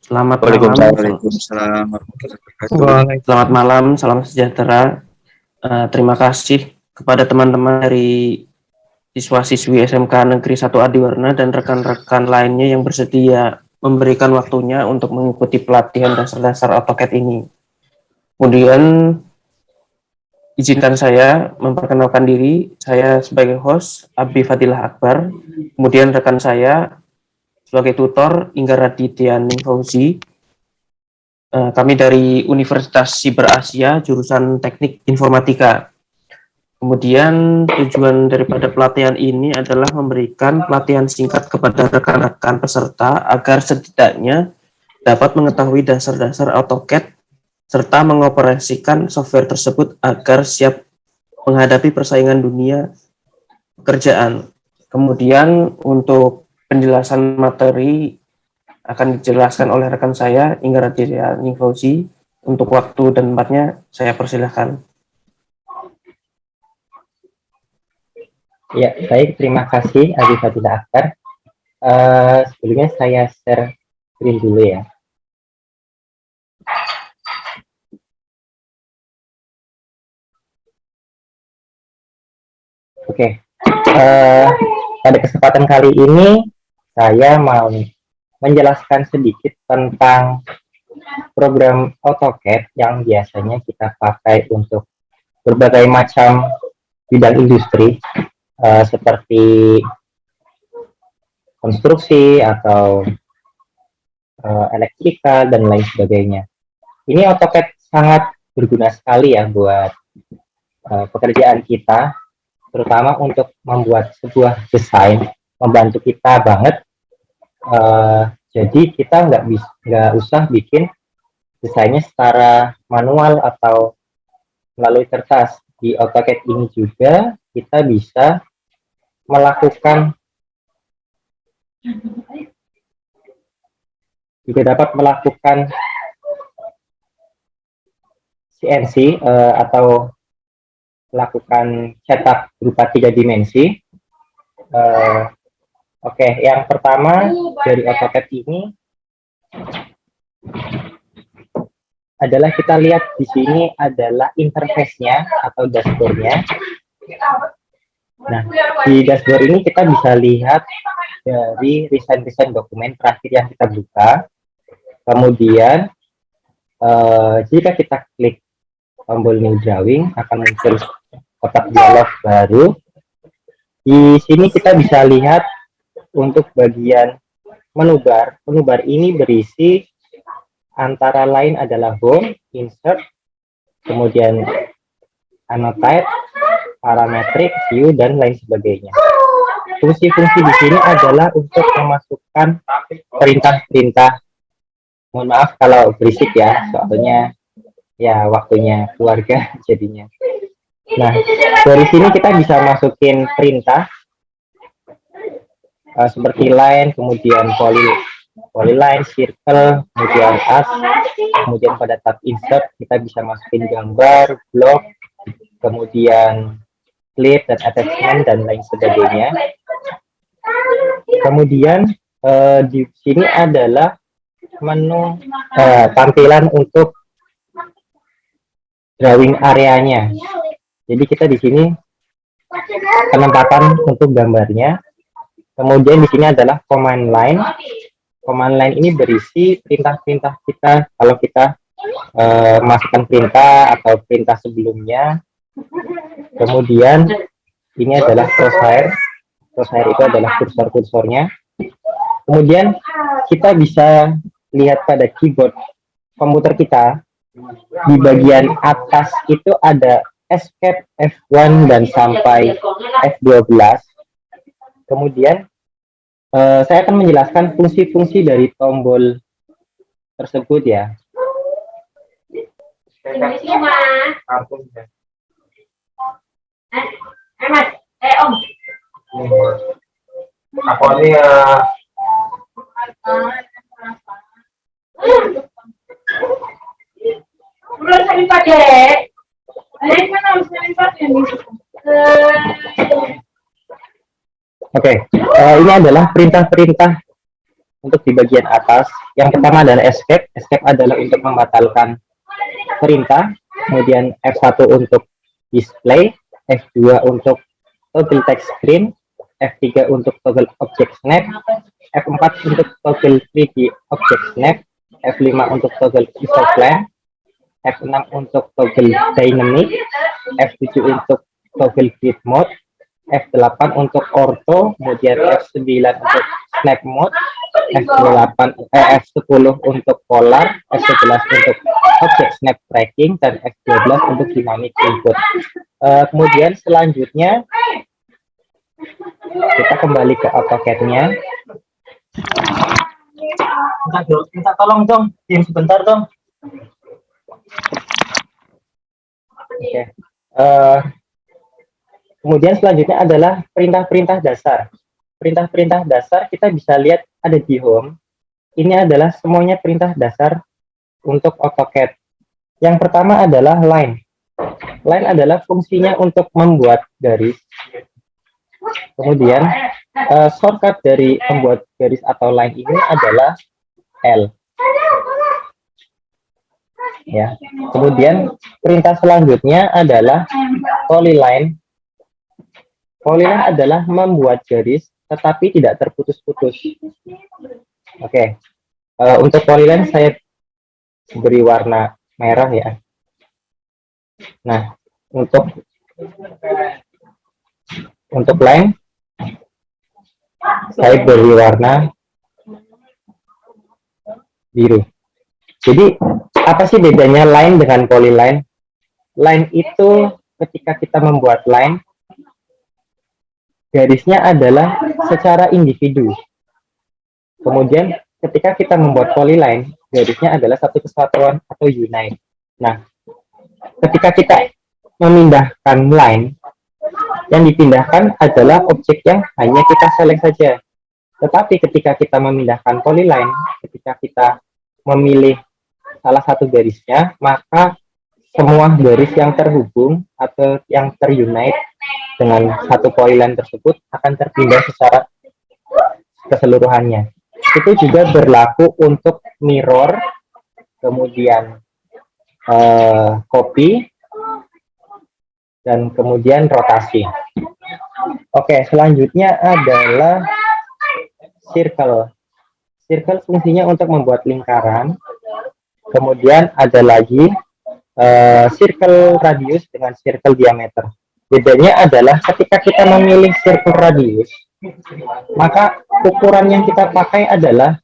Selamat malam. Waalaikumsalam warahmatullahi wabarakatuh. Selamat malam, salam sejahtera. Terima kasih kepada teman-teman dari siswa-siswi SMK Negeri 1 Adiwarna dan rekan-rekan lainnya yang bersedia memberikan waktunya untuk mengikuti pelatihan dasar-dasar AutoCAD ini. Kemudian izinkan saya memperkenalkan diri. Saya sebagai host Abi Fadilah Akbar. Kemudian rekan saya sebagai tutor Inggar Raditya Ning Fauzi. Kami dari Universitas Siber Asia, jurusan Teknik Informatika. Kemudian tujuan daripada pelatihan ini adalah memberikan pelatihan singkat kepada rekan-rekan peserta agar setidaknya dapat mengetahui dasar-dasar AutoCAD serta mengoperasikan software tersebut agar siap menghadapi persaingan dunia pekerjaan. Kemudian untuk penjelasan materi akan dijelaskan oleh rekan saya, Inggar Raditya Ning Fauzi. Untuk waktu dan tempatnya, saya persilahkan. Ya, baik. Terima kasih, Abi Fadilah Akbar. Sebelumnya saya share screen dulu ya. Oke. Pada kesempatan kali ini, saya mau menjelaskan sedikit tentang program AutoCAD yang biasanya kita pakai untuk berbagai macam bidang industri, seperti konstruksi atau elektrika dan lain sebagainya. Ini AutoCAD sangat berguna sekali ya buat pekerjaan kita, terutama untuk membuat sebuah desain, membantu kita banget. Jadi kita nggak usah bikin desainnya secara manual atau melalui kertas. Di AutoCAD ini juga kita bisa dapat melakukan CNC atau melakukan cetak berupa 3 dimensi. Oke, yang pertama dari AutoCAD ini adalah kita lihat di sini adalah interface-nya atau dashboard-nya. Nah, di dashboard ini kita bisa lihat dari recent dokumen terakhir yang kita buka. Kemudian jika kita klik tombol New Drawing, akan muncul kotak dialog baru. Di sini kita bisa lihat untuk bagian menubar. Menubar ini berisi antara lain adalah home, insert, kemudian annotate, parametric, view, dan lain sebagainya. Fungsi-fungsi di sini adalah untuk memasukkan perintah-perintah. Mohon maaf kalau berisik ya, soalnya ya waktunya keluarga jadinya. Nah, dari sini kita bisa masukin perintah seperti line, kemudian polyline, circle, kemudian as, kemudian pada tab insert kita bisa masukin gambar, blok, kemudian clip dan attachment dan lain sebagainya. Kemudian di sini adalah menu tampilan untuk drawing areanya. Jadi kita di sini penempatan untuk gambarnya. Kemudian di sini adalah command line. Command line ini berisi perintah-perintah kita. Kalau kita masukkan perintah atau perintah sebelumnya. Kemudian ini adalah crosshair. Crosshair itu adalah kursor-kursornya. Kemudian kita bisa lihat pada keyboard komputer kita, di bagian atas itu ada escape F1 dan sampai F12. Kemudian saya akan menjelaskan fungsi-fungsi dari tombol tersebut ya. Om. Apa ini ya? Belum saling pakai. Oke, ini adalah perintah-perintah Untuk di bagian atas, yang pertama adalah escape. Escape adalah untuk membatalkan perintah. Kemudian F1 untuk display, F2 untuk toggle text screen, F3 untuk toggle object snap, F4 untuk toggle 3D object snap, F5 untuk toggle isoplan, F6 untuk toggle dynamic, F7 untuk toggle grid mode, F8 untuk ortho, kemudian F9 untuk snap mode, F10 untuk polar, F11 untuk object snap tracking, dan F12 untuk dynamic input. Kemudian selanjutnya kita kembali ke AutoCAD-nya. Minta tolong dong, diam sebentar dong. Oke. Kemudian selanjutnya adalah perintah-perintah dasar. Perintah-perintah dasar kita bisa lihat ada di home. Ini adalah semuanya perintah dasar untuk AutoCAD. Yang pertama adalah line. Line adalah fungsinya untuk membuat garis. Kemudian shortcut dari membuat garis atau line ini adalah L. Ya. Kemudian perintah selanjutnya adalah polyline. Polyline adalah membuat garis tetapi tidak terputus-putus. Oke. Untuk polyline saya beri warna merah ya. Nah, untuk line saya beri warna biru. Jadi apa sih bedanya line dengan polyline? Line itu ketika kita membuat line, garisnya adalah secara individu. Kemudian ketika kita membuat polyline, garisnya adalah satu kesatuan atau unite. Nah, ketika kita memindahkan line, yang dipindahkan adalah objek yang hanya kita select saja. Tetapi ketika kita memindahkan polyline, ketika kita memilih salah satu garisnya, maka semua garis yang terhubung atau yang terunite dengan satu polyline tersebut akan terpindah secara keseluruhannya. Itu juga berlaku untuk mirror, kemudian copy, dan kemudian rotasi. Oke, selanjutnya adalah circle. Circle fungsinya untuk membuat lingkaran. Kemudian ada lagi circle radius dengan circle diameter. Bedanya adalah ketika kita memilih circle radius, maka ukuran yang kita pakai adalah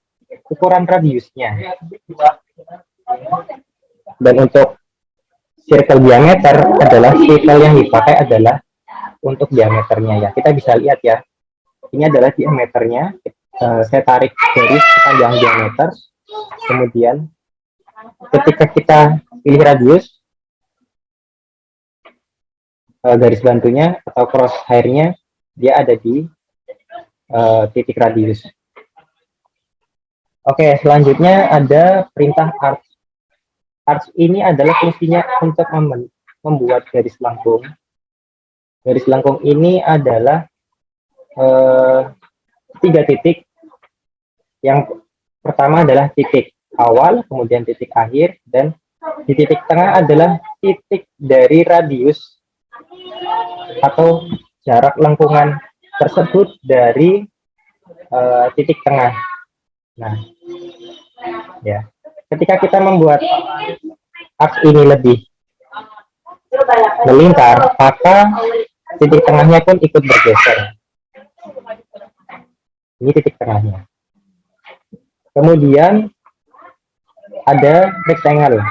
ukuran radiusnya. Dan untuk circle diameter adalah circle yang dipakai adalah untuk diameternya ya. Kita bisa lihat ya. Ini adalah diameternya. Saya tarik garis sepanjang diameter. Kemudian ketika kita pilih radius, garis bantunya atau cross hairnya dia ada di titik radius. Oke, selanjutnya ada perintah arch. Arch ini adalah fungsinya untuk membuat garis lengkung. Garis lengkung ini adalah 3 titik. Yang pertama adalah titik awal, kemudian titik akhir, dan di titik tengah adalah titik dari radius atau jarak lengkungan tersebut dari titik tengah. Nah, ya, ketika kita membuat arc ini lebih melingkar, maka titik tengahnya pun ikut bergeser. Ini titik tengahnya. Kemudian ada rectangle.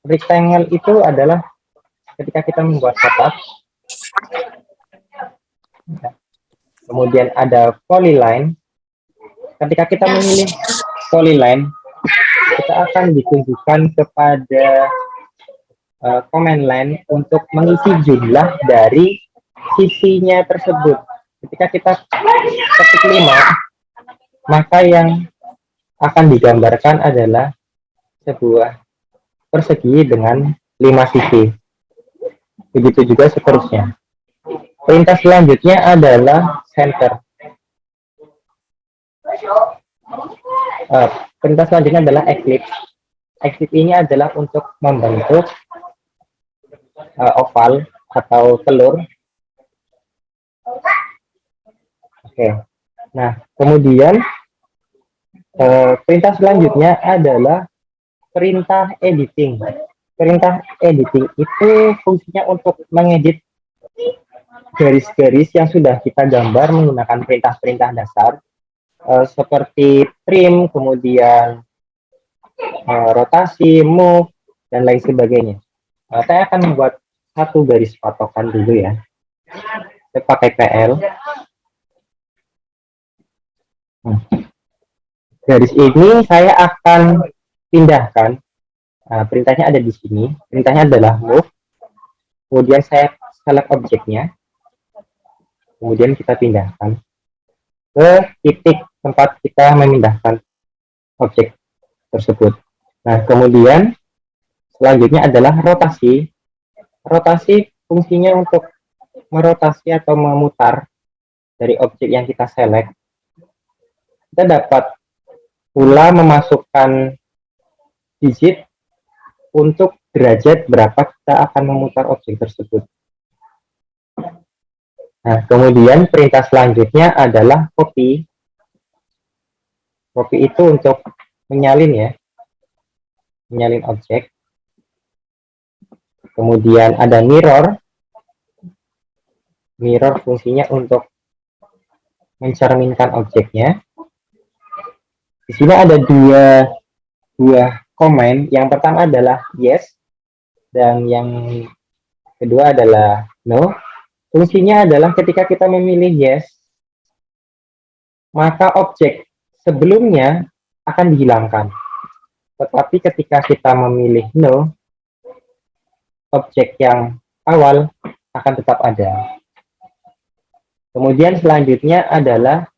Rectangle itu adalah ketika kita membuat kotak. Kemudian ada polyline. Ketika kita memilih polyline, kita akan ditunjukkan kepada command line untuk mengisi jumlah dari sisinya tersebut. Ketika kita ketik 5, maka yang akan digambarkan adalah sebuah persegi dengan 5 sisi. Begitu juga seterusnya. Perintah selanjutnya adalah center. Perintah selanjutnya adalah eclipse. Eclipse ini adalah untuk membentuk oval atau telur. Oke. Nah, kemudian perintah selanjutnya adalah perintah editing. Perintah editing itu fungsinya untuk mengedit garis-garis yang sudah kita gambar menggunakan perintah-perintah dasar seperti trim, kemudian rotasi, move, dan lain sebagainya. Saya akan membuat satu garis patokan dulu ya. Saya pakai PL. Garis ini saya akan pindahkan. Perintahnya ada di sini. Perintahnya adalah move. Kemudian saya select objeknya. Kemudian kita pindahkan ke titik tempat kita memindahkan objek tersebut. Nah, kemudian selanjutnya adalah rotasi. Rotasi fungsinya untuk merotasi atau memutar dari objek yang kita select. Kita dapat pula memasukkan digit untuk derajat berapa kita akan memutar objek tersebut. Nah, kemudian perintah selanjutnya adalah copy. Copy itu untuk menyalin ya, menyalin objek. Kemudian ada mirror. Mirror fungsinya untuk mencerminkan objeknya. Di sini ada dua komen. Yang pertama adalah yes dan yang kedua adalah no. Fungsinya adalah ketika kita memilih yes, maka objek sebelumnya akan dihilangkan. Tetapi ketika kita memilih no, objek yang awal akan tetap ada. Kemudian selanjutnya adalah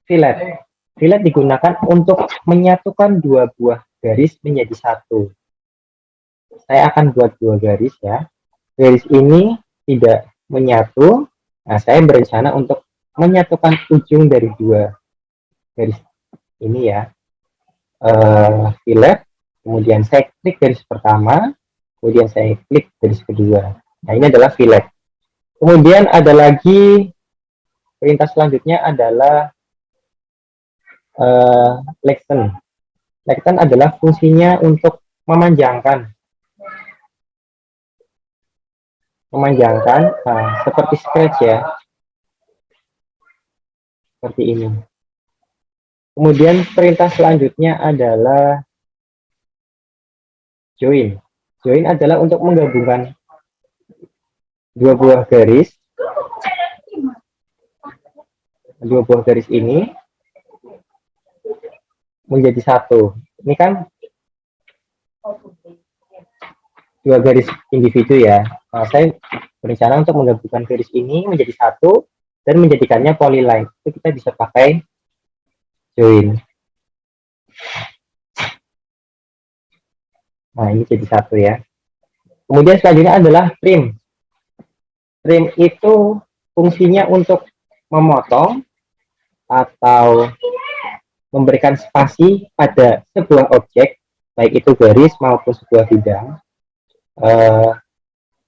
fillet. Fillet digunakan untuk menyatukan dua buah garis menjadi satu. Saya akan buat dua garis ya. Garis ini tidak menyatu. Nah, saya berencana untuk menyatukan ujung dari dua garis ini ya. Fillet. Kemudian saya klik garis pertama. Kemudian saya klik garis kedua. Nah, ini adalah fillet. Kemudian ada lagi perintah selanjutnya adalah lengthen. Lengthen adalah fungsinya untuk memanjangkan. Seperti scratch ya. Seperti ini. Kemudian perintah selanjutnya adalah join. Join adalah untuk menggabungkan dua buah garis ini menjadi satu. Ini kan dua garis individu ya. Nah, saya berencana untuk menggabungkan garis ini menjadi satu dan menjadikannya polyline. Itu kita bisa pakai join. Nah, ini jadi satu ya. Kemudian selanjutnya adalah trim. Trim itu fungsinya untuk memotong atau memberikan spasi pada sebuah objek, baik itu garis maupun sebuah bidang.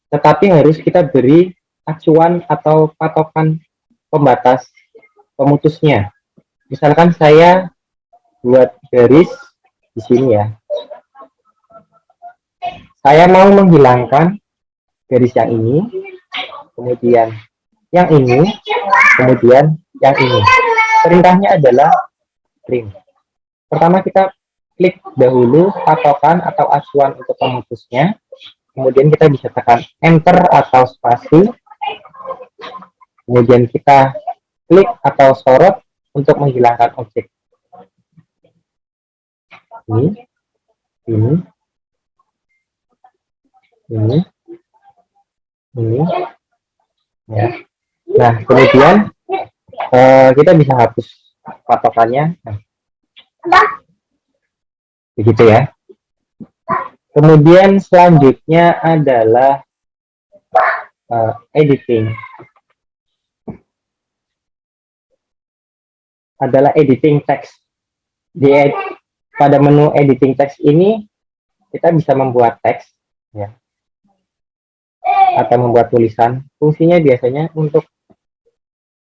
Tetapi harus kita beri acuan atau patokan pembatas pemutusnya. Misalkan saya buat garis di sini ya. Saya mau menghilangkan garis yang ini, kemudian yang ini, kemudian yang ini. Perintahnya adalah trim. Pertama kita klik dahulu patokan atau acuan untuk pemutusnya. Kemudian kita bisa tekan enter atau spasi. Kemudian kita klik atau sorot untuk menghilangkan objek. Ini. Ya. Nah, kemudian kita bisa hapus patokannya. Nah, begitu ya. Kemudian selanjutnya adalah editing. adalah editing text. Pada menu editing text ini kita bisa membuat teks ya, atau membuat tulisan. Fungsinya biasanya untuk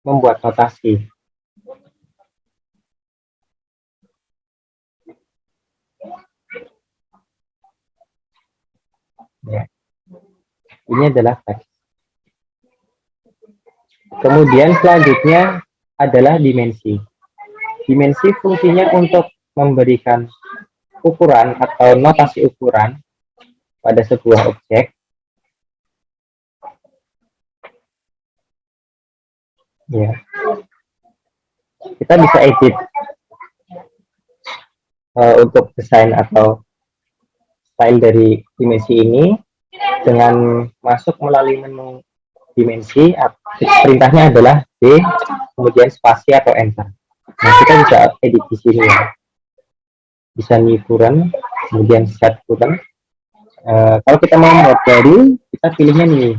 membuat notasi. Ya. Ini adalah teks. Kemudian selanjutnya adalah dimensi. Dimensi fungsinya untuk memberikan ukuran atau notasi ukuran pada sebuah objek. Ya. Kita bisa edit untuk desain atau style dari dimensi ini dengan masuk melalui menu dimensi. Perintahnya adalah D, kemudian spasi atau enter. Nah, kita bisa edit di sini ya. Bisa new current, kemudian set current. Kalau kita mau membuat baru, kita pilihnya nih.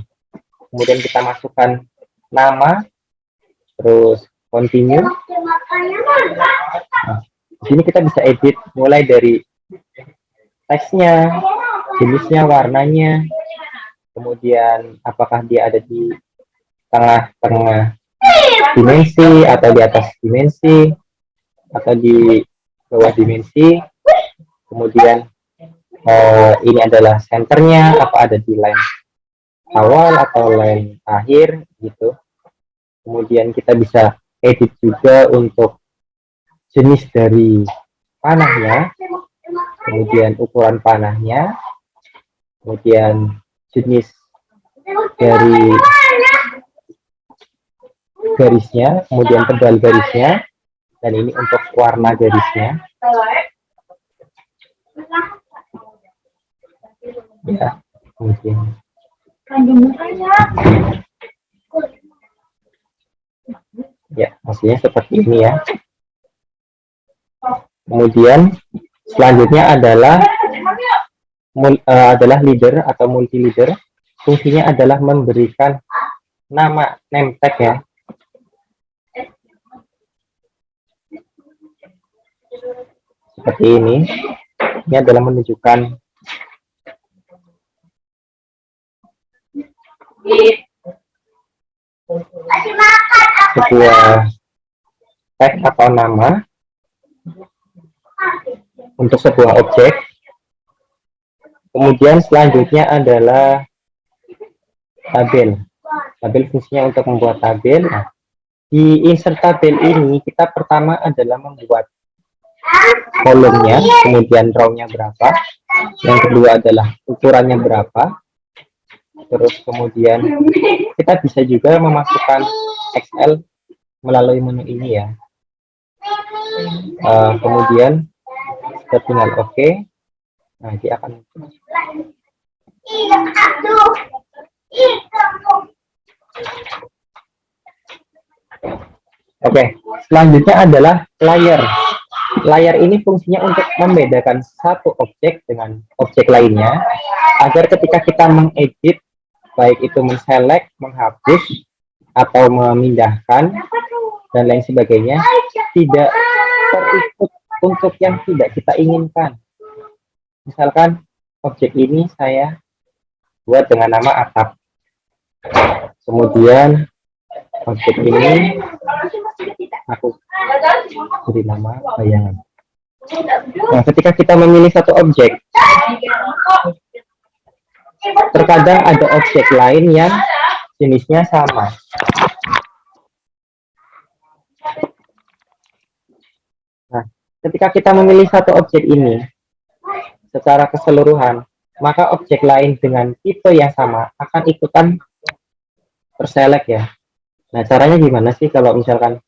Kemudian kita masukkan nama, terus continue. Nah, di sini kita bisa edit mulai dari teksnya, jenisnya, warnanya, kemudian apakah dia ada di tengah-tengah dimensi atau di atas dimensi atau di bawah dimensi. Kemudian ini adalah senternya, apa ada di line awal atau line akhir gitu. Kemudian kita bisa edit juga untuk jenis dari panahnya, kemudian ukuran panahnya, kemudian jenis dari garisnya, kemudian tebal garisnya, dan ini untuk warna garisnya. Ya, kemudian ya, hasilnya seperti ini ya. Kemudian selanjutnya adalah leader atau multi leader. Fungsinya adalah memberikan nama, name tag ya. Seperti ini. Ini adalah menunjukkan sebuah tag atau nama untuk sebuah objek. Kemudian selanjutnya adalah tabel. Tabel fungsinya untuk membuat tabel. Nah, di insert tabel ini kita pertama adalah membuat kolomnya, kemudian row-nya berapa, yang kedua adalah ukurannya berapa, terus kemudian kita bisa juga memasukkan Excel melalui menu ini ya. Kemudian kita tinggal OK. Nah, dia akan Oke, selanjutnya adalah layer. Layer ini fungsinya untuk membedakan satu objek dengan objek lainnya, agar ketika kita mengedit, baik itu menselect, menghapus, atau memindahkan, dan lain sebagainya, tidak terikut untuk yang tidak kita inginkan. Misalkan objek ini saya buat dengan nama atap. Kemudian objek ini aku beri nama bayangan. Nah, ketika kita memilih satu objek, terkadang ada objek lain yang jenisnya sama. Nah, ketika kita memilih satu objek ini secara keseluruhan, maka objek lain dengan tipe yang sama akan ikutan terselect ya. Nah, caranya gimana sih kalau misalkan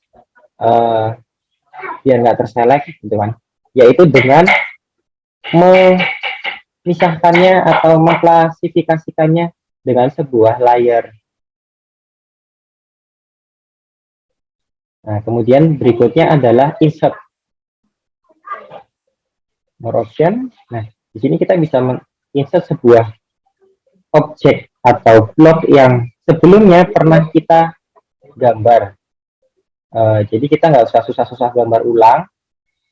biar nggak terselect gitu kan? Yaitu dengan memisahkannya atau mengklasifikasikannya dengan sebuah layer. Nah, kemudian berikutnya adalah insert. More option. Nah, di sini kita bisa menginsert sebuah objek atau blok yang sebelumnya pernah kita gambar. Jadi kita nggak usah susah-susah gambar ulang,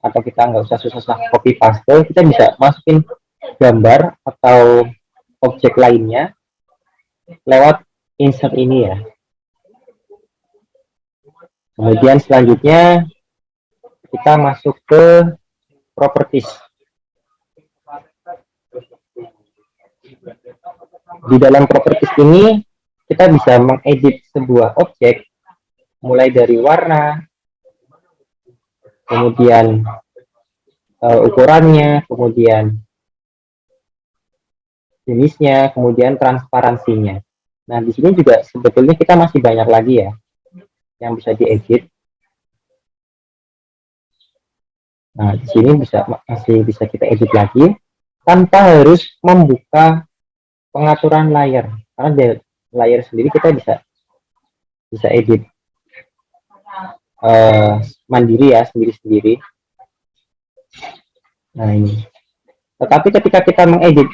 atau kita nggak usah susah-susah copy paste, kita bisa masukin gambar atau objek lainnya lewat insert ini ya. Kemudian selanjutnya kita masuk ke properties. Di dalam properties ini kita bisa mengedit sebuah objek mulai dari warna, kemudian ukurannya, kemudian jenisnya, kemudian transparansinya. Nah, di sini juga sebetulnya kita masih banyak lagi ya yang bisa diedit. Nah, di sini masih bisa kita edit lagi tanpa harus membuka pengaturan layar, karena di layar sendiri kita bisa edit mandiri ya, sendiri-sendiri. Nah, ini. Tetapi ketika kita mengedit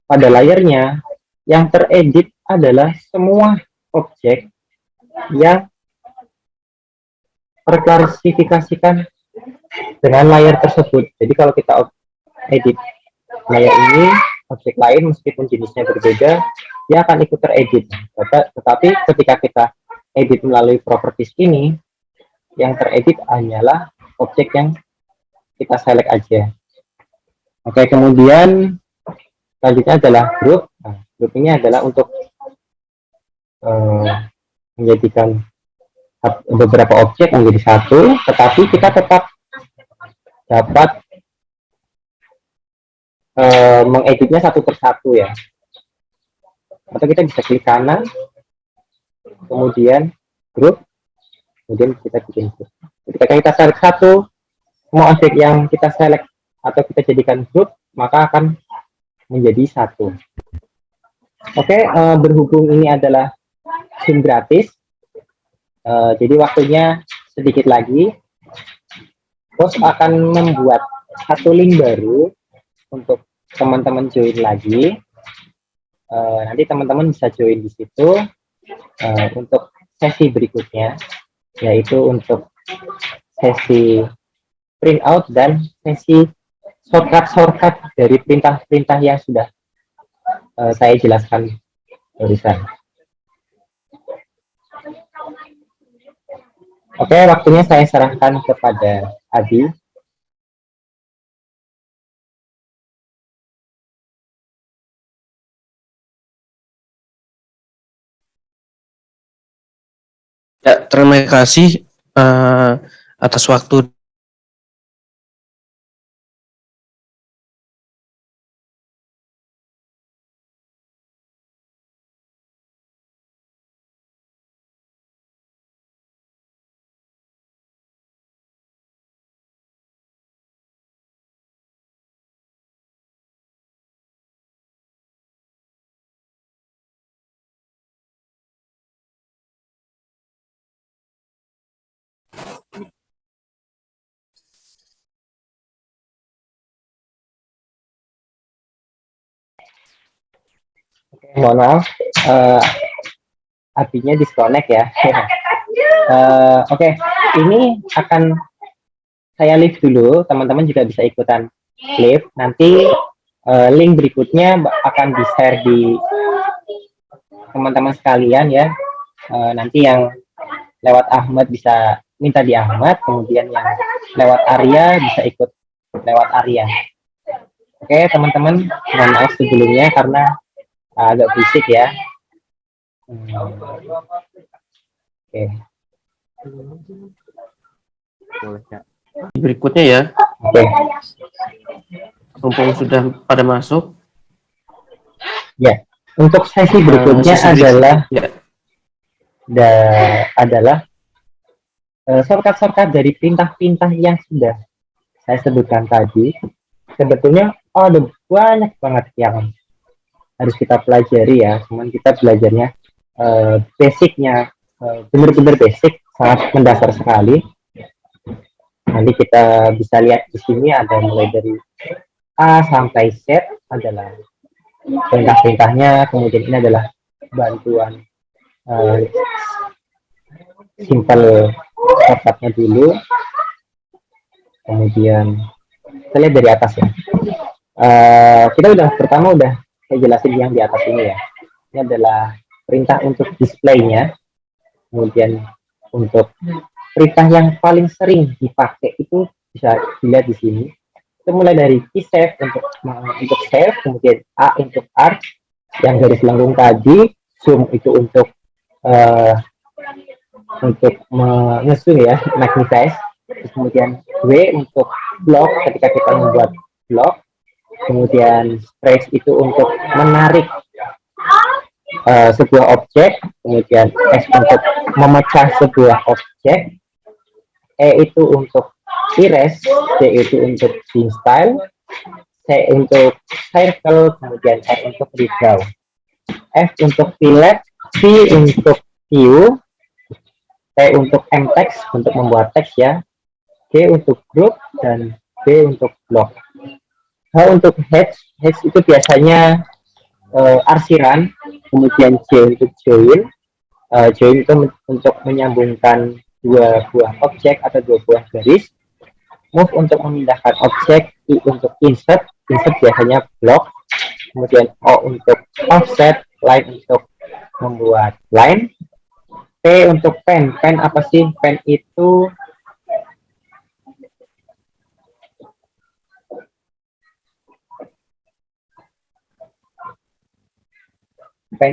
pada layarnya, yang teredit adalah semua objek yang terklasifikasikan dengan layar tersebut. Jadi kalau kita edit layar ini, objek lain meskipun jenisnya berbeda, dia akan ikut teredit. Tetapi ketika kita edit melalui properties ini, yang teredit hanyalah objek yang kita select aja. Oke, kemudian selanjutnya adalah group. Nah, group ini adalah untuk menjadikan beberapa objek menjadi satu, tetapi kita tetap dapat mengeditnya satu persatu ya. Atau kita bisa klik kanan, kemudian group, kemudian kita bikin group. Ketika kita select satu, semua objek yang kita select atau kita jadikan group, maka akan menjadi satu. Oke, berhubung ini adalah SIM gratis, jadi waktunya sedikit lagi. Bos akan membuat satu link baru untuk teman-teman join lagi. Nanti teman-teman bisa join di situ untuk sesi berikutnya, yaitu untuk sesi printout dan sesi shortcut dari perintah-perintah yang sudah saya jelaskan barusan. Oke, waktunya saya serahkan kepada Adi. Ya, terima kasih atas waktu. Mohon maaf, Adinya disconnect ya. Oke, ini akan saya live dulu, teman-teman juga bisa ikutan live. Nanti link berikutnya akan di-share di teman-teman sekalian ya. Nanti yang lewat Ahmad bisa minta di Ahmad, kemudian yang lewat Arya bisa ikut lewat Arya. Oke, teman-teman, mohon maaf sebelumnya karena agak berisik ya. Oke. Berikutnya ya, Oke. mumpung sudah pada masuk. Ya, untuk sesi berikutnya sesi adalah shortcut dari perintah-perintah yang sudah saya sebutkan tadi. Sebetulnya ada banyak banget yang harus kita pelajari ya. Cuman kita belajarnya basicnya benar-benar basic, sangat mendasar sekali. Nanti kita bisa lihat di sini ada mulai dari A sampai Z adalah perintah-perintahnya, kemudian ini adalah bantuan simple shortcutnya dulu, kemudian kita lihat dari atas ya. Kita pertama udah saya jelasin yang di atas ini ya. Ini adalah perintah untuk displaynya. Kemudian untuk perintah yang paling sering dipakai itu bisa dilihat di sini. Itu mulai dari key save untuk save, kemudian A untuk arch yang garis lengkung tadi, zoom itu untuk mengesum ya, magnetize. Terus kemudian W untuk block ketika kita membuat block. Kemudian stretch itu untuk menarik sebuah objek, kemudian S untuk memecah sebuah objek, E itu untuk erase, D itu untuk scene style, C untuk circle, kemudian R untuk redraw, F untuk fillet, C untuk view, T untuk mtext untuk membuat teks ya, G untuk group, dan B untuk block. H untuk heads itu biasanya arsiran, kemudian J untuk join, join itu untuk menyambungkan dua buah objek atau dua buah garis, move untuk memindahkan objek, I untuk insert biasanya block, kemudian O untuk offset, line untuk membuat line, P untuk pen apa sih? Pen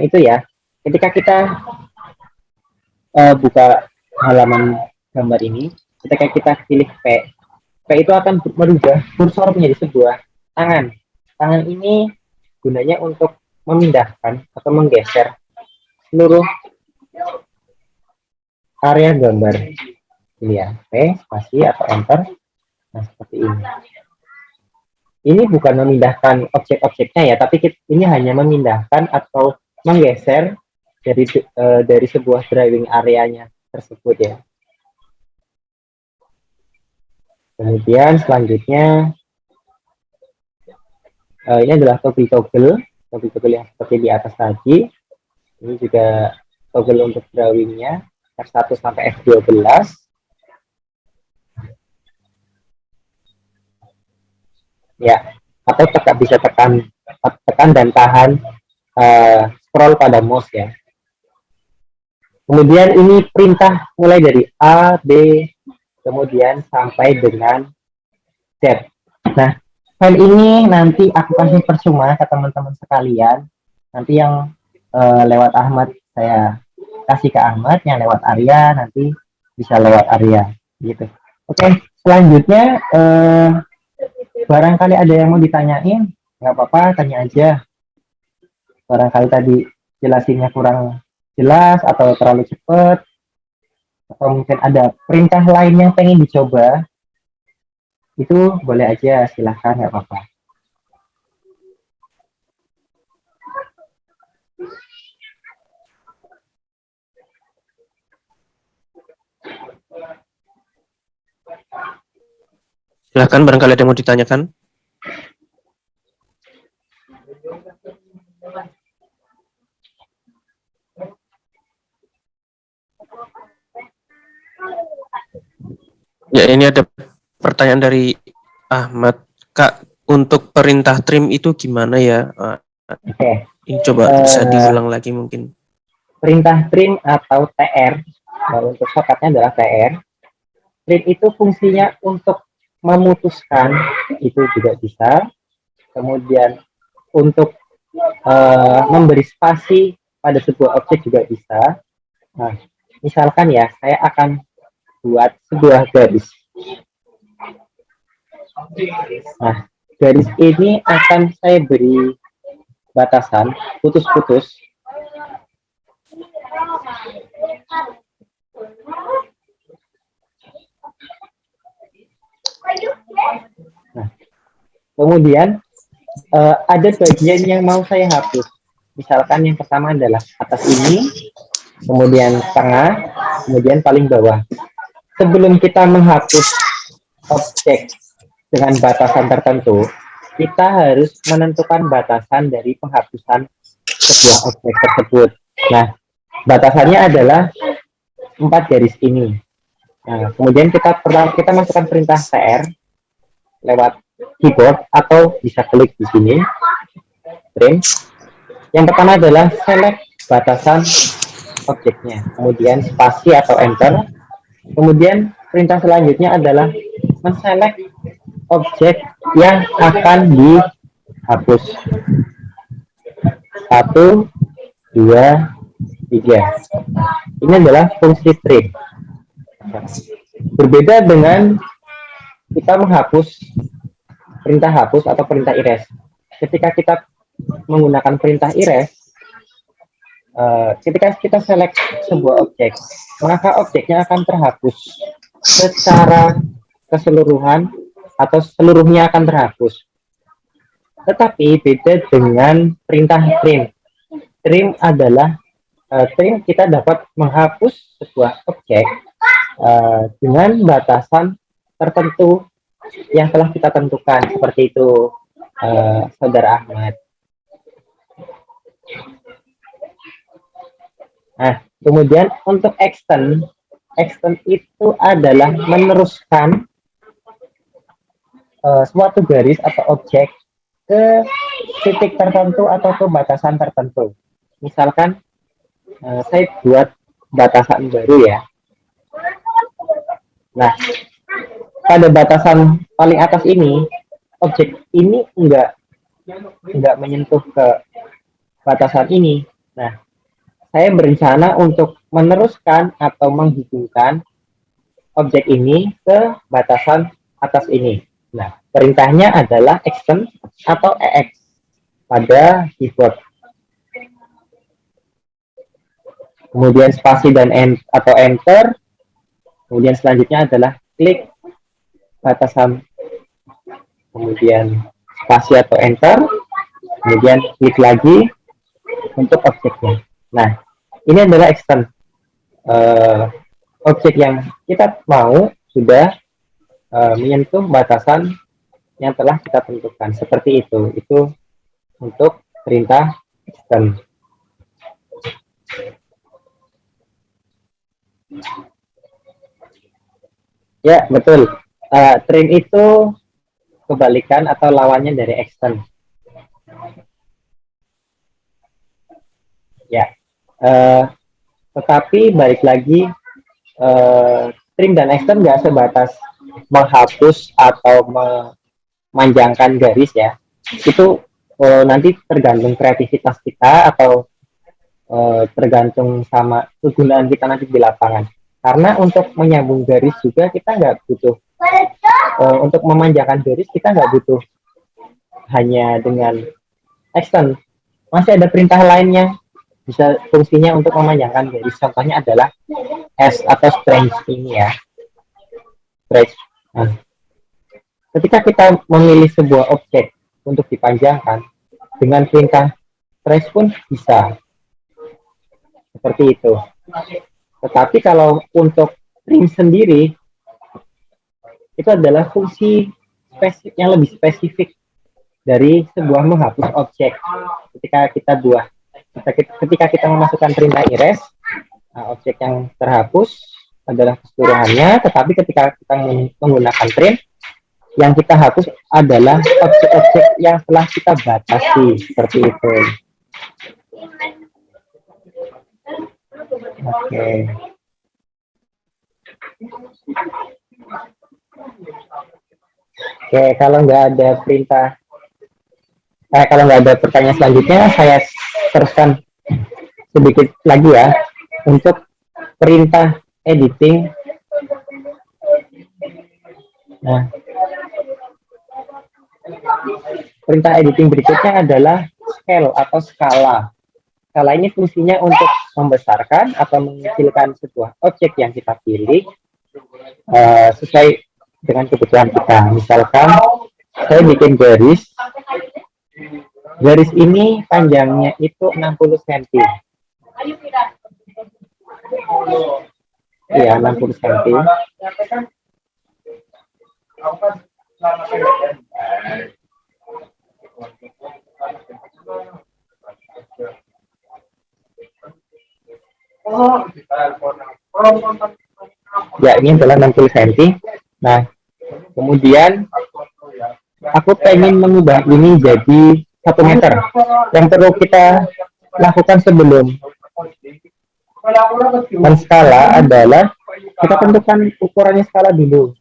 itu ya, ketika kita buka halaman gambar ini, ketika kita pilih P itu akan merubah kursor menjadi sebuah tangan. Tangan ini gunanya untuk memindahkan atau menggeser seluruh area gambar. Ini ya, P, spasi atau enter. Nah, seperti ini. Ini bukan memindahkan objek-objeknya ya, tapi ini hanya memindahkan atau menggeser dari sebuah drawing areanya tersebut ya. Kemudian selanjutnya ini adalah toggle yang seperti di atas tadi. Ini juga toggle untuk drawingnya F1 sampai F12. Ya, atau bisa tekan dan tahan scroll pada mouse ya. Kemudian ini perintah mulai dari A, B, kemudian sampai dengan Z. Nah, file ini nanti aku kasih percuma ke teman-teman sekalian. Nanti yang lewat Ahmad saya kasih ke Ahmad, yang lewat Arya nanti bisa lewat Arya gitu. Oke, selanjutnya barangkali ada yang mau ditanyain, nggak apa-apa, tanya aja. Barangkali tadi jelasinnya kurang jelas atau terlalu cepat, atau mungkin ada perintah lain yang pengen dicoba, itu boleh aja, silahkan, nggak apa-apa. Silahkan, barangkali ada yang mau ditanyakan. Ya, ini ada pertanyaan dari Ahmad. Kak, untuk perintah trim itu gimana ya? Oke. Ini coba bisa diulang lagi mungkin. Perintah trim atau TR, untuk shortcutnya adalah TR. Trim itu fungsinya untuk memutuskan, itu juga bisa. Kemudian untuk memberi spasi pada sebuah objek juga bisa. Nah, misalkan ya, saya akan buat sebuah garis. Nah, garis ini akan saya beri batasan putus-putus. Nah, kemudian ada bagian yang mau saya hapus. Misalkan yang pertama adalah atas ini, kemudian tengah, kemudian paling bawah. Sebelum kita menghapus objek dengan batasan tertentu, kita harus menentukan batasan dari penghapusan sebuah objek tersebut. Nah, batasannya adalah 4 garis ini. Nah, kemudian kita masukkan perintah tr lewat keyboard atau bisa klik di sini trim. Yang pertama adalah select batasan objeknya, kemudian spasi atau enter. Kemudian perintah selanjutnya adalah menselect objek yang akan dihapus. 1, 2, 3. Ini adalah fungsi trim. Berbeda dengan kita menghapus perintah hapus atau perintah erase. Ketika kita menggunakan perintah erase, ketika kita select sebuah objek, maka objeknya akan terhapus secara keseluruhan atau seluruhnya akan terhapus. Tetapi beda dengan perintah trim. Trim adalah trim kita dapat menghapus sebuah objek dengan batasan tertentu yang telah kita tentukan, seperti itu saudara Ahmad. Nah, kemudian untuk extend itu adalah meneruskan suatu garis atau objek ke titik tertentu atau ke batasan tertentu. Misalkan saya buat batasan baru ya. Nah, pada batasan paling atas ini, objek ini enggak menyentuh ke batasan ini. Nah, saya berencana untuk meneruskan atau menghubungkan objek ini ke batasan atas ini. Nah, perintahnya adalah extend atau EX pada keyboard. Kemudian spasi dan atau enter. Kemudian selanjutnya adalah klik batasan. Kemudian spasi atau enter. Kemudian klik lagi untuk objeknya. Nah, ini adalah extend. Objek yang kita mau sudah menyentuh batasan yang telah kita tentukan, seperti itu untuk perintah extend. Ya, betul. Trim itu kebalikan atau lawannya dari extend. Ya, tetapi balik lagi, trim dan extend nggak sebatas menghapus atau memanjangkan garis ya. Itu nanti tergantung kreativitas kita atau tergantung sama kegunaan kita nanti di lapangan. Karena untuk menyambung garis juga kita nggak butuh, untuk memanjangkan garis kita nggak butuh hanya dengan extend. Masih ada perintah lainnya bisa fungsinya untuk memanjangkan garis. Contohnya adalah S atau stretch ini ya. Stretch. Nah, ketika kita memilih sebuah objek untuk dipanjangkan dengan perintah stretch pun bisa. Seperti itu. Tetapi kalau untuk trim sendiri itu adalah fungsi yang lebih spesifik dari sebuah menghapus objek. Ketika kita memasukkan perintah erase, objek yang terhapus adalah keseluruhannya, tetapi ketika kita menggunakan trim, yang kita hapus adalah objek-objek yang telah kita batasi, seperti itu. Oke. Oke, kalau nggak ada pertanyaan selanjutnya, saya teruskan sedikit lagi ya untuk perintah editing. Nah, perintah editing berikutnya adalah scale atau skala. Skala ini fungsinya untuk membesarkan atau mengecilkan sebuah objek yang kita pilih sesuai dengan kebutuhan kita. Misalkan saya bikin garis ini panjangnya itu 60 cm. Iya, 60 cm. Ya, ini adalah 60 cm. Nah, kemudian aku pengen mengubah ini jadi 1 meter. Yang perlu kita lakukan sebelum skala adalah kita tentukan ukurannya skala dulu.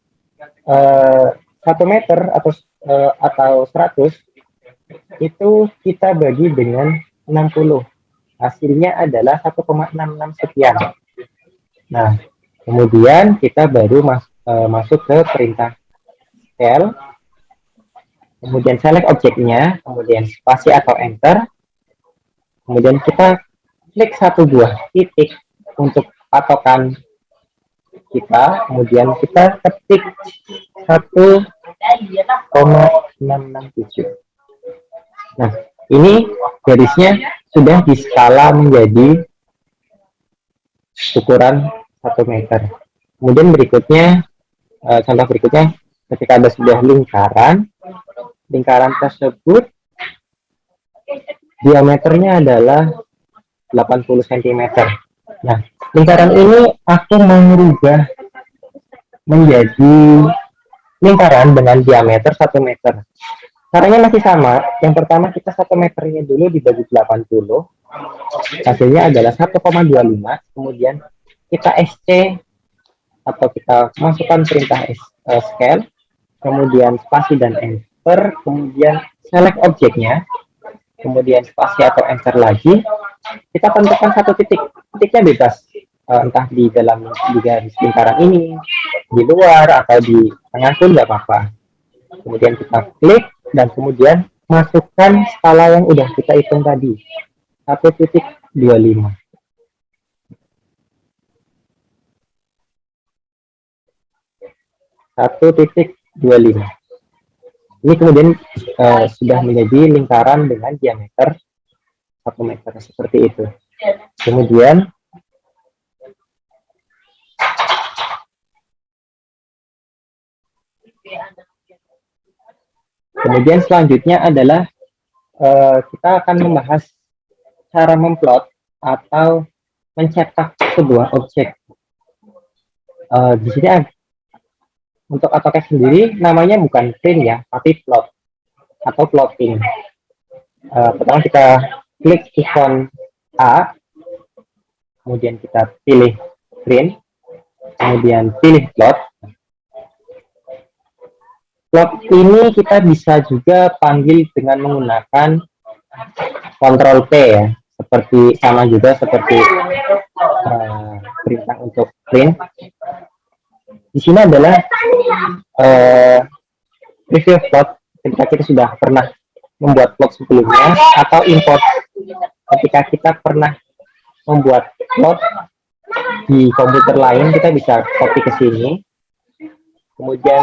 1 meter atau 100 itu kita bagi dengan 60. Hasilnya adalah 1,66 sekian. Nah, kemudian kita baru masuk ke perintah scale, kemudian select objeknya, kemudian spasi atau enter, kemudian kita klik satu buah titik untuk patokan kita, kemudian kita ketik 1,667. Nah, ini garisnya sudah diskala menjadi ukuran 1 meter. Kemudian berikutnya, contoh berikutnya, ketika ada sebuah lingkaran tersebut diameternya adalah 80 cm. Nah, lingkaran ini aku merubah menjadi lingkaran dengan diameter 1 meter. Caranya masih sama. Yang pertama kita 1 meternya dulu dibagi 80. Hasilnya adalah 1,25. Kemudian kita SC atau kita masukkan perintah scale, kemudian spasi dan enter, kemudian select objeknya, kemudian spasi atau enter lagi. Kita tentukan satu titik. Titiknya bebas. Entah di dalam garis lingkaran ini, di luar, atau di tengah pun nggak apa-apa. Kemudian kita klik dan kemudian masukkan skala yang udah kita hitung tadi, 1,25. Ini kemudian sudah menjadi lingkaran dengan diameter 1 meter seperti itu. Kemudian selanjutnya adalah kita akan membahas cara memplot atau mencetak sebuah objek. Di sini untuk AutoCAD sendiri namanya bukan print ya, tapi plot atau plotting. Pertama kita klik ikon A, kemudian kita pilih print, kemudian pilih plot. Plot ini kita bisa juga panggil dengan menggunakan Ctrl P ya, sama juga seperti perintah untuk print. Di sini adalah preview plot ketika kita sudah pernah membuat plot sebelumnya, atau import ketika kita pernah membuat plot di komputer lain, kita bisa copy ke sini. Kemudian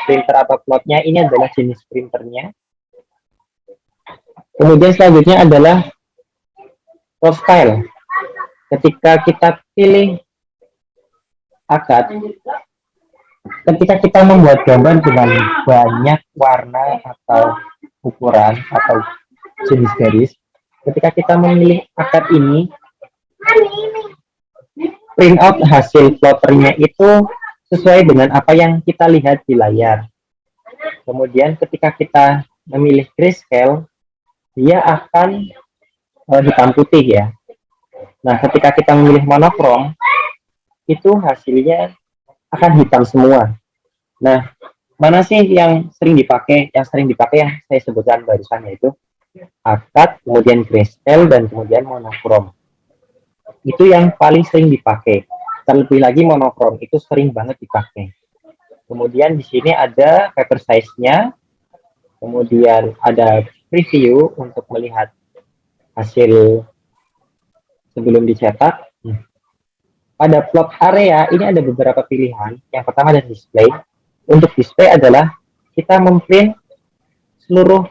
printer atau plotnya ini adalah jenis printernya. Kemudian selanjutnya adalah plot style. Ketika kita pilih akad, ketika kita membuat gambar dengan banyak warna atau ukuran atau jenis garis, ketika kita memilih akad ini, print out hasil plotternya itu sesuai dengan apa yang kita lihat di layar. Kemudian ketika kita memilih grayscale, dia akan hitam putih ya. Nah, ketika kita memilih monokrom, itu hasilnya akan hitam semua. Nah, mana sih yang sering dipakai? Yang sering dipakai yang saya sebutkan barusan, yaitu akad, kemudian grayscale, dan kemudian monokrom. Itu yang paling sering dipakai. Terlebih lagi monokrom itu sering banget dipakai. Kemudian di sini ada paper size-nya, kemudian ada preview untuk melihat hasil sebelum dicetak. Pada plot area ini ada beberapa pilihan. Yang pertama ada display. Untuk display adalah kita memprint seluruh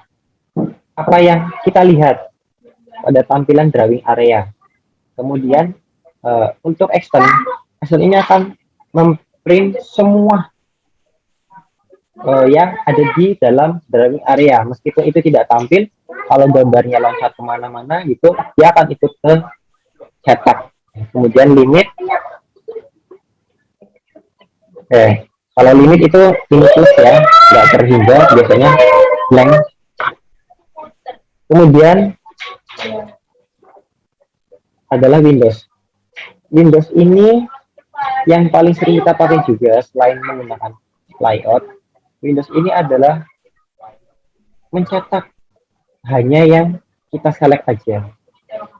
apa yang kita lihat pada tampilan drawing area. Kemudian untuk extend ini akan memprint semua yang ada di dalam drawing area. Meskipun itu tidak tampil, kalau gambarnya loncat kemana-mana gitu, dia akan ikut ke cetak. Kemudian limit Oke, kalau limit itu limitless ya, nggak terhingga, biasanya blank. Kemudian adalah Windows. Windows ini yang paling sering kita pakai juga selain menggunakan layout. Windows ini adalah mencetak hanya yang kita select aja.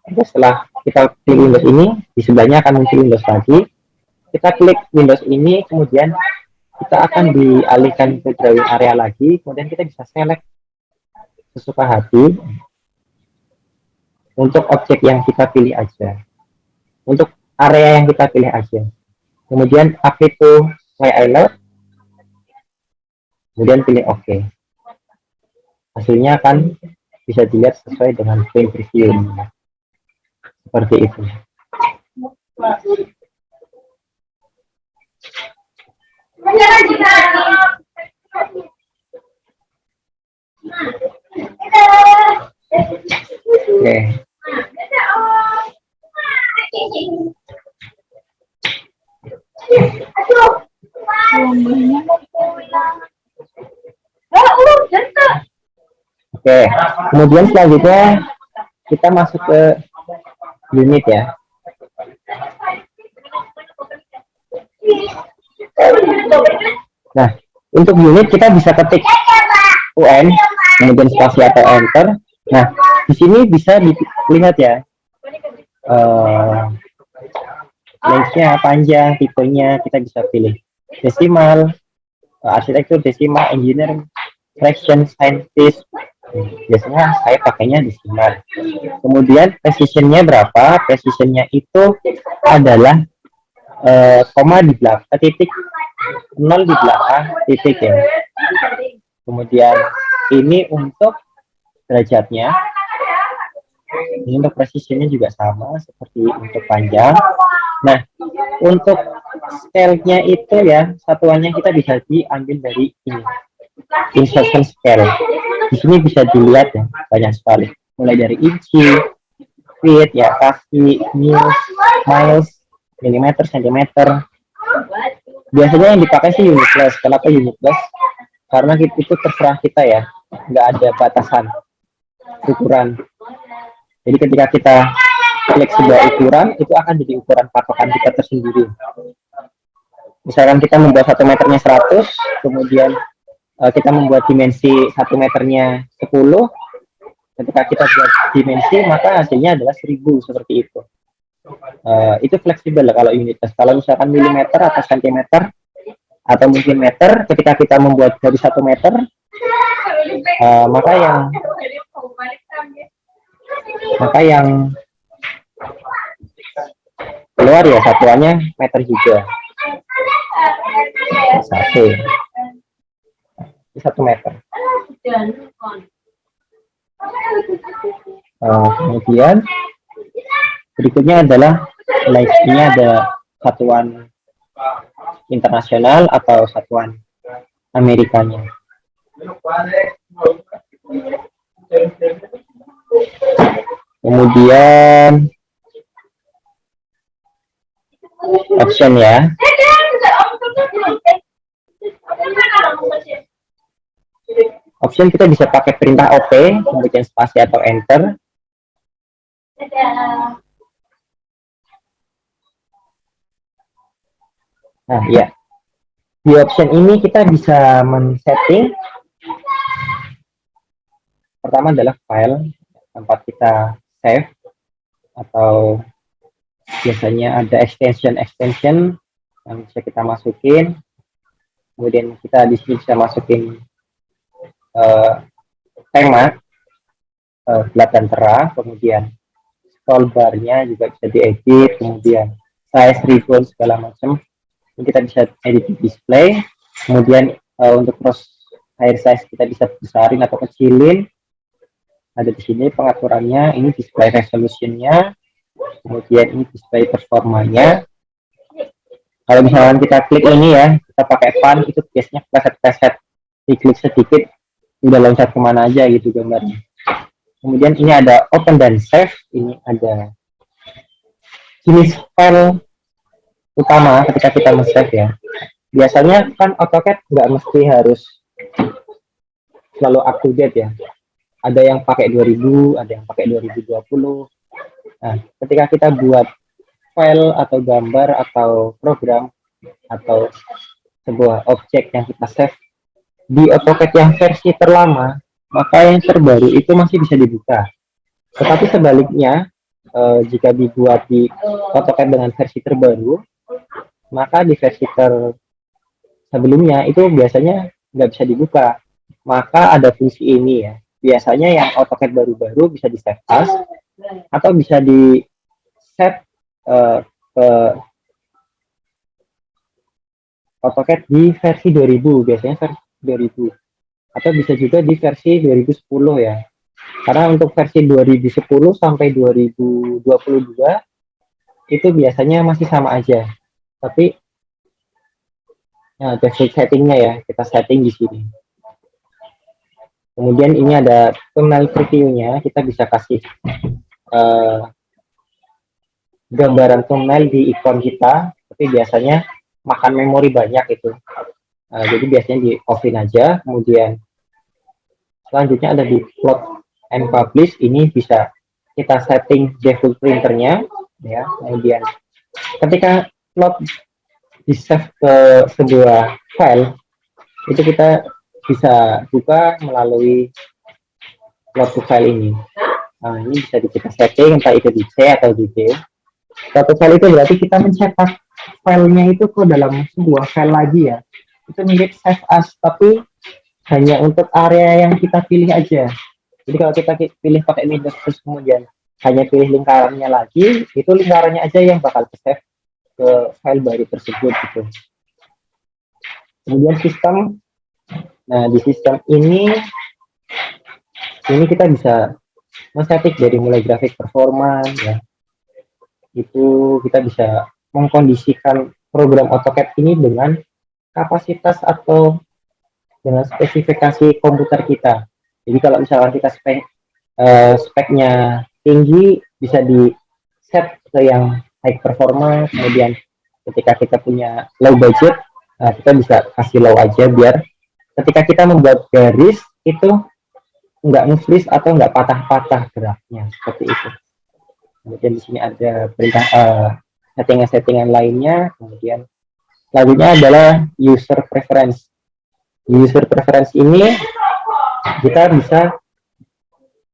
Jadi setelah kita klik Windows ini, di sebelahnya akan muncul Windows lagi. Kita klik Windows ini, kemudian kita akan dialihkan ke drawing area lagi, kemudian kita bisa select sesuka hati untuk objek yang kita pilih aja, untuk area yang kita pilih aja. Kemudian update to layout, kemudian pilih OK. Hasilnya akan bisa dilihat sesuai dengan frame preview seperti itu. Oke. Oke, kemudian selanjutnya kita masuk ke unit ya. Nah, untuk unit kita bisa ketik UN, kemudian spasi atau enter. Nah, di sini bisa dilihat ya, lengthnya, panjang, tipenya kita bisa pilih desimal, arsitektur, desimal, engineering, fraction, scientist. Biasanya saya pakainya desimal. Kemudian precisionnya berapa? Precisionnya itu adalah koma di belakang, titik 0 di belakang titik ya. Kemudian ini untuk derajatnya, ini untuk precisionnya juga sama seperti untuk panjang. Nah, untuk scale-nya itu ya, satuannya kita bisa diambil dari ini, insertion scale. Di sini bisa dilihat ya, banyak sekali, mulai dari inci, feet ya, kaki, miles, milimeter, sentimeter. Biasanya yang dipakai sih unit plus. Kenapa unit plus? Karena itu terserah kita ya, nggak ada batasan ukuran. Jadi ketika kita klik sebuah ukuran, itu akan jadi ukuran patokan kita tersendiri. Misalkan kita membuat 1 meternya 100, kemudian kita membuat dimensi 1 meternya 10, ketika kita buat dimensi, maka hasilnya adalah 1000, seperti itu. Itu fleksibel kalau unitas. Kalau misalkan milimeter atau sentimeter atau mungkin meter, ketika kita membuat dari 1 meter, maka yang keluar ya satuannya meter juga. 1 meter. Kemudian berikutnya adalah ini ada satuan internasional atau satuan Amerikanya. Kemudian option ya. Option kita bisa pakai perintah OP, kemudian spasi atau enter. Nah, ya. Di option ini kita bisa men-setting. Pertama adalah file, tempat kita save, atau biasanya ada extension yang bisa kita masukin. Kemudian kita di sini bisa masukin tema, gelap dan terang, kemudian scroll bar-nya juga bisa diedit, kemudian size, ribbon, segala macam. Kita bisa edit display, kemudian untuk cross hair size kita bisa besarin atau kecilin. Ada di sini pengaturannya, ini display resolutionnya, kemudian ini display performanya. Kalau misalkan kita klik ini ya, kita pakai font, itu biasanya preset-preset, diklik sedikit, udah loncat kemana aja gitu gambarnya. Kemudian ini ada open dan save, ini ada jenis file utama ketika kita men-save ya. biasanya kan AutoCAD nggak mesti harus selalu up to date ya. Ada yang pakai 2000, ada yang pakai 2020. Nah, ketika kita buat file atau gambar atau program atau sebuah objek yang kita save di AutoCAD yang versi terlama, maka yang terbaru itu masih bisa dibuka. Tetapi sebaliknya, jika dibuat di AutoCAD dengan versi terbaru, maka di versi sebelumnya itu biasanya nggak bisa dibuka. Maka ada fungsi ini ya. Biasanya yang AutoCAD baru-baru bisa di save as atau bisa di set ke AutoCAD di versi 2000, biasanya versi 2000, atau bisa juga di versi 2010 ya. Karena untuk versi 2010 sampai 2022 itu biasanya masih sama aja. Tapi nah, basic settingnya ya, kita setting di sini. Kemudian ini ada thumbnail previewnya, kita bisa kasih gambaran thumbnail di ikon kita, tapi biasanya makan memori banyak itu. Jadi biasanya di offin aja. Kemudian selanjutnya ada di plot and publish, ini bisa kita setting default printernya ya. Kemudian ketika plot di save ke sebuah file, itu kita bisa buka melalui plot to file ini. Nah, ini bisa kita setting entah itu di C atau di D. Plot to file itu berarti kita mencetak filenya itu ke dalam sebuah file lagi ya. Itu mirip save as, tapi hanya untuk area yang kita pilih aja. Jadi kalau kita pilih pakai Windows terus kemudian hanya pilih lingkarannya lagi, itu lingkarannya aja yang bakal save ke file baru tersebut gitu. Kemudian sistem, nah di sistem ini kita bisa men-setting dari mulai grafik performa ya. Itu kita bisa mengkondisikan program AutoCAD ini dengan kapasitas atau dengan spesifikasi komputer kita. Jadi kalau misalkan kita speknya tinggi, bisa di set ke yang high performa. Kemudian ketika kita punya low budget, kita bisa kasih low aja biar ketika kita membuat garis itu nggak nge-freeze atau nggak patah-patah geraknya seperti itu. Kemudian di sini ada perintah settingan-settingan lainnya. Kemudian selanjutnya adalah user preference. User preference ini kita bisa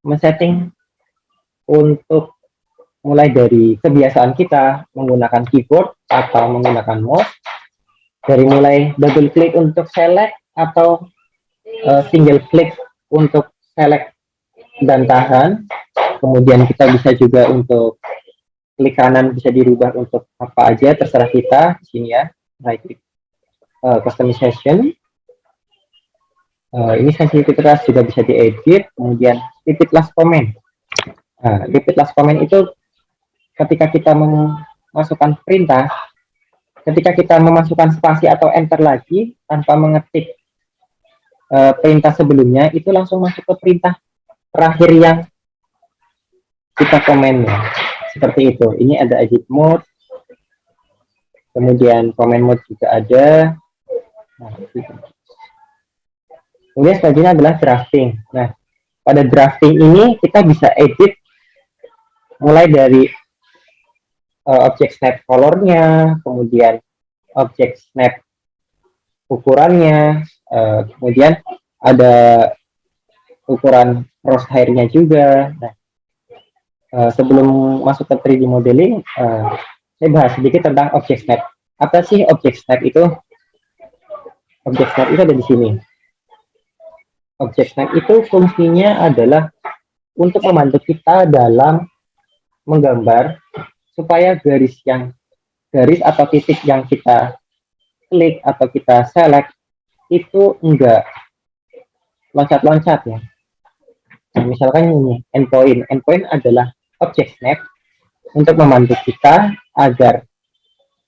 men-setting untuk mulai dari kebiasaan kita menggunakan keyboard atau menggunakan mouse, dari mulai double klik untuk select atau single klik untuk select dan tahan. Kemudian kita bisa juga untuk klik kanan bisa dirubah untuk apa aja, terserah kita di sini ya. Right click customization. Ini sensitivitas juga bisa diedit. Kemudian repeat last comment. Repeat last comment itu ketika kita memasukkan perintah, ketika kita memasukkan spasi atau enter lagi tanpa mengetik perintah sebelumnya, itu langsung masuk ke perintah terakhir yang kita komen ya. Seperti itu. Ini ada edit mode, kemudian comment mode juga ada. Nah, kemudian selanjutnya adalah drafting. Nah, pada drafting ini kita bisa edit mulai dari objek snap colornya, kemudian objek snap ukurannya, kemudian ada ukuran crosshair-nya juga. Nah, sebelum masuk ke 3D modeling, saya bahas sedikit tentang objek snap. Apa sih objek snap itu? Objek snap itu ada di sini. Objek snap itu fungsinya adalah untuk membantu kita dalam menggambar supaya garis atau titik yang kita klik atau kita select itu enggak loncat-loncat ya. Nah, misalkan ini endpoint adalah objek snap untuk membantu kita agar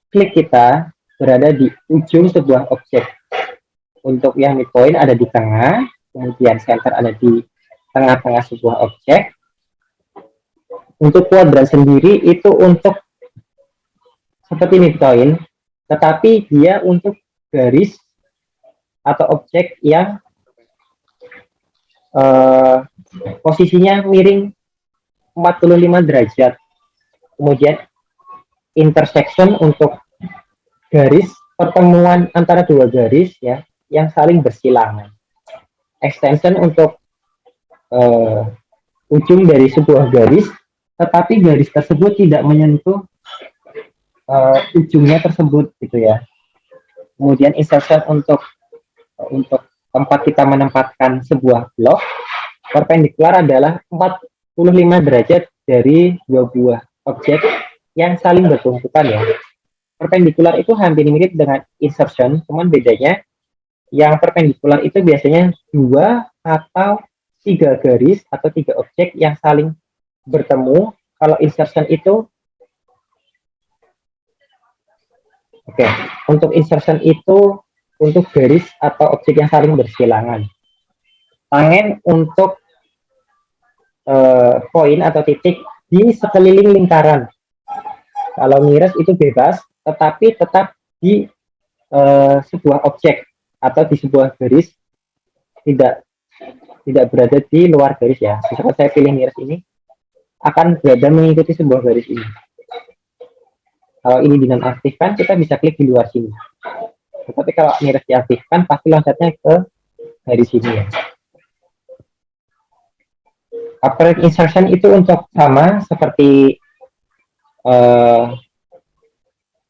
klik kita berada di ujung sebuah objek. Untuk yang midpoint ada di tengah, kemudian center ada di tengah-tengah sebuah objek. Untuk kuadran sendiri itu untuk seperti midpoint, tetapi dia untuk garis atau objek yang posisinya miring 45 derajat. Kemudian intersection untuk garis pertemuan antara dua garis ya yang saling bersilangan. Extension untuk ujung dari sebuah garis, tetapi garis tersebut tidak menyentuh ujungnya tersebut gitu ya. Kemudian insertion untuk tempat kita menempatkan sebuah blok, perpendikular adalah 45 derajat dari dua buah objek yang saling bertumpukan ya. Perpendikular itu hampir mirip dengan insertion, cuman bedanya yang perpendikular itu biasanya 2 atau 3 garis atau 3 objek yang saling bertemu. Kalau insertion itu untuk insertion itu untuk garis atau objek yang saling bersilangan. Tangen untuk poin atau titik di sekeliling lingkaran. Kalau nearest itu bebas, tetapi tetap di sebuah objek atau di sebuah garis, tidak berada di luar garis ya. Misalkan saya pilih nearest ini, akan berada mengikuti sebuah garis ini. Kalau ini dinonaktifkan, kita bisa klik di luar sini. Tetapi kalau nearest diaktifkan, pasti loncatnya ke garis ini ya. Apparent insertion itu untuk sama seperti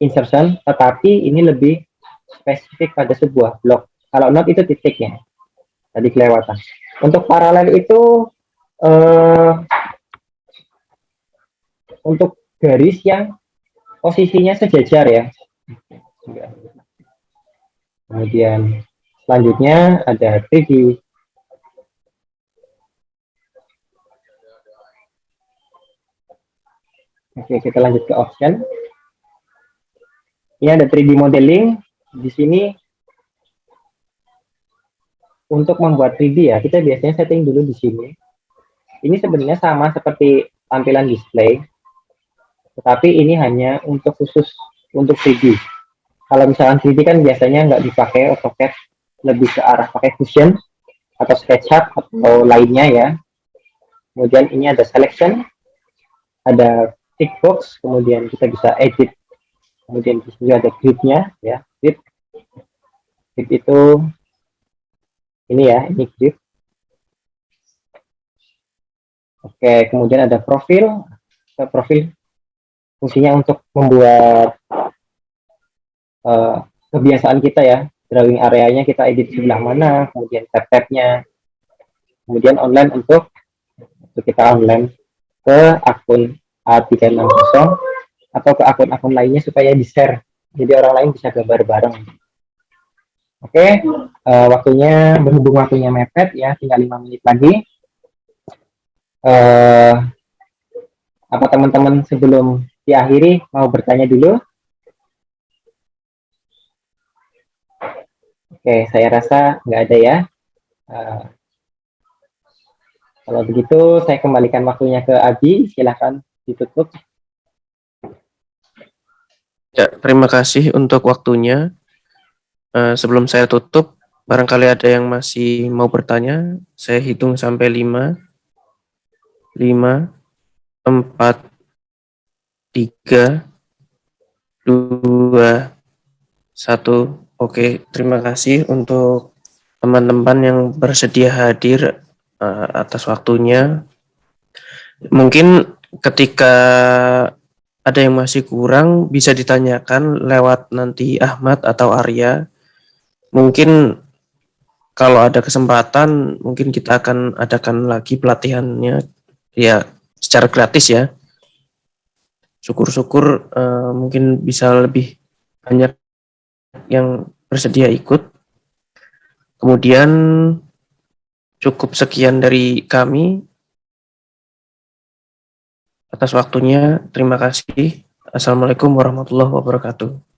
insertion, tetapi ini lebih spesifik pada sebuah blok. Kalau not itu titiknya, tadi kelewatan. Untuk paralel itu untuk garis yang posisinya sejajar ya. Kemudian selanjutnya ada 3D. Oke, kita lanjut ke option. Ini ada 3D modeling. Di sini untuk membuat 3D ya, kita biasanya setting dulu di sini. Ini sebenarnya sama seperti tampilan display, tetapi ini hanya untuk khusus untuk 3D. Kalau misalkan 3D kan biasanya nggak dipakai AutoCAD, lebih ke arah pakai Fusion atau SketchUp atau lainnya ya. Kemudian ini ada selection, ada tick box, kemudian kita bisa edit. Kemudian di sini ada grid-nya ya, grid itu ini ya, ini grid. Oke, kemudian ada profil. Profil fungsinya untuk membuat kebiasaan kita ya, drawing areanya kita edit sebelah mana, kemudian tab-tabnya, kemudian online untuk kita online ke akun A360 atau ke akun-akun lainnya supaya di-share, jadi orang lain bisa gambar bareng. Oke, berhubung waktunya mepet ya, tinggal 5 menit lagi. Apa teman-teman sebelum diakhiri mau bertanya dulu? Oke, saya rasa nggak ada ya. Kalau begitu, saya kembalikan waktunya ke Abi. Silahkan ditutup. Ya, terima kasih untuk waktunya. Sebelum saya tutup, barangkali ada yang masih mau bertanya. Saya hitung sampai 5, 4, 3, 2, 1. Oke, terima kasih untuk teman-teman yang bersedia hadir atas waktunya. Mungkin ketika ada yang masih kurang bisa ditanyakan lewat nanti Ahmad atau Arya. Mungkin kalau ada kesempatan mungkin kita akan adakan lagi pelatihannya ya secara gratis ya. Syukur-syukur mungkin bisa lebih banyak yang bersedia ikut. Kemudian cukup sekian dari kami. Atas waktunya, terima kasih. Assalamualaikum warahmatullahi wabarakatuh.